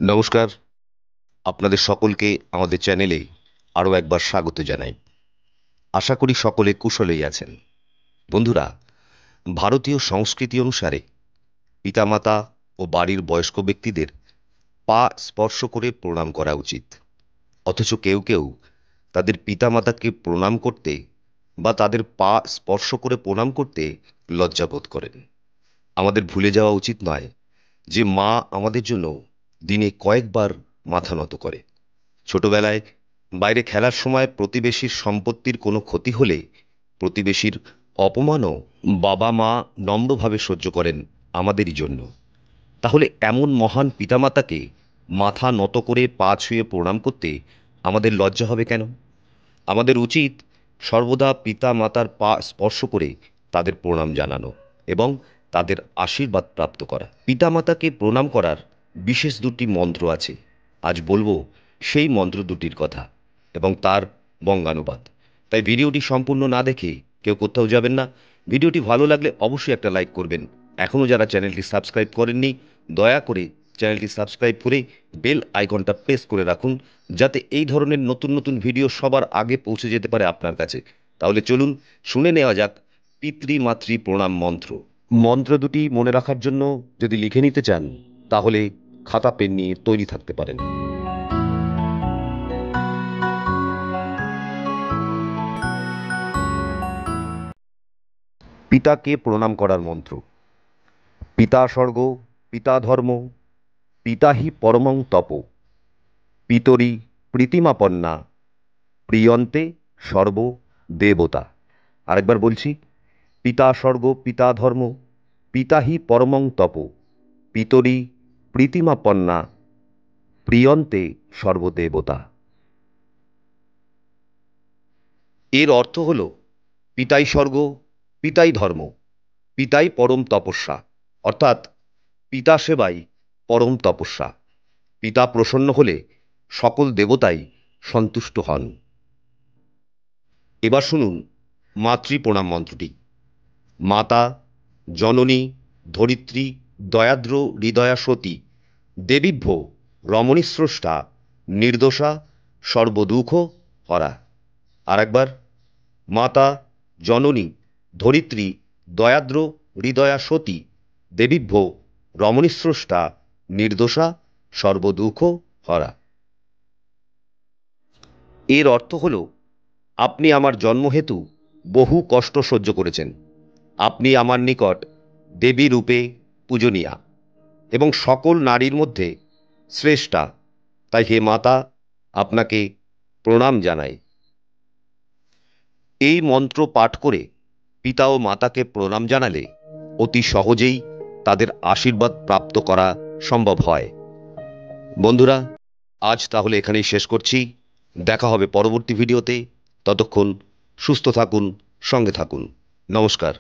নমস্কার। আপনাদের সকলকে আমাদের চ্যানেলে আরও একবার স্বাগত জানাই। আশা করি সকলে কুশলেই আছেন। বন্ধুরা, ভারতীয় সংস্কৃতি অনুসারে পিতামাতা ও বাড়ির বয়স্ক ব্যক্তিদের পা স্পর্শ করে প্রণাম করা উচিত। অথচ কেউ কেউ তাদের পিতামাতাকে প্রণাম করতে বা তাদের পা স্পর্শ করে প্রণাম করতে লজ্জাবোধ করেন। আমাদের ভুলে যাওয়া উচিত নয় যে মা আমাদের জন্য দিনে কয়েকবার মাথা নত করে। ছোটবেলায় বাইরে খেলার সময় প্রতিবেশীর সম্পত্তির কোনো ক্ষতি হলে প্রতিবেশীর অপমানও বাবা মা নম্রভাবে সহ্য করেন আমাদেরই জন্য। তাহলে এমন মহান পিতামাতাকে মাথা নত করে পা ছুঁয়ে প্রণাম করতে আমাদের লজ্জা হবে কেন? আমাদের উচিত সর্বদা পিতা মাতার পা স্পর্শ করে তাদের প্রণাম জানানো এবং তাদের আশীর্বাদ প্রাপ্ত করা। পিতামাতাকে প্রণাম করার বিশেষ দুটি মন্ত্র আছে। আজ বলবো সেই মন্ত্র দুটির কথা এবং তার বঙ্গানুবাদ। তাই ভিডিওটি সম্পূর্ণ না দেখে কেউ কোথাও যাবেন না। ভিডিওটি ভালো লাগলে অবশ্যই একটা লাইক করবেন। এখনও যারা চ্যানেলটি সাবস্ক্রাইব করেননি, দয়া করে চ্যানেলটি সাবস্ক্রাইব করে বেল আইকনটা প্রেস করে রাখুন, যাতে এই ধরনের নতুন নতুন ভিডিও সবার আগে পৌঁছে যেতে পারে আপনার কাছে। তাহলে চলুন শুনে নেওয়া যাক পিতৃমাতৃ প্রণাম মন্ত্র। মন্ত্র দুটি মনে রাখার জন্য যদি লিখে নিতে চান, তাহলে খাতা পেন নিয়ে তৈরি থাকতে পারেন। পিতাকে প্রণাম করার মন্ত্র। পিতা স্বর্গ, পিতা ধর্ম, পিতা হি পরমং তপ, পিতরি প্রীতিমাপন্না, প্রিয়ন্তে সর্ব দেবতা। আরেকবার বলছি, পিতা স্বর্গ, পিতা ধর্ম, পিতা হি পরমং তপ, পিতরি প্রীতিমাপন্না, প্রিয়ন্তে সর্বদেবতা। এর অর্থ হল পিতাই স্বর্গ, পিতাই ধর্ম, পিতাই পরম তপস্যা, অর্থাৎ পিতা সেবাই পরম তপস্যা। পিতা প্রসন্ন হলে সকল দেবতাই সন্তুষ্ট হন। এবার শুনুন মাতৃ প্রণাম মন্ত্রটি। মাতা জননী ধরিত্রী দয়াদ্র হৃদয়া সতী দেবীভ্য রমণী স্রষ্টা নির্দোষা সর্বদুঃখ হরা। আরেকবার, মাতা জননী ধরিত্রী দয়াদ্র হৃদয়া সতী দেবীভ্য রমণী স্রষ্টা নির্দোষা সর্বদুঃখ হরা। এর অর্থ হল, আপনি আমার জন্মহেতু বহু কষ্ট সহ্য করেছেন। আপনি আমার নিকট দেবী রূপে পূজনীয়া এবং সকল নারীর মধ্যে শ্রেষ্ঠা। তাই হে মাতা, আপনাকে প্রণাম জানাই। এই মন্ত্র পাঠ করে পিতা ও মাতাকে প্রণাম জানালে অতি সহজেই তাদের আশীর্বাদ প্রাপ্ত করা সম্ভব হয়। বন্ধুরা, আজ তাহলে এখানেই শেষ করছি। দেখা হবে পরবর্তী ভিডিওতে। ততক্ষণ সুস্থ থাকুন, সঙ্গে থাকুন। নমস্কার।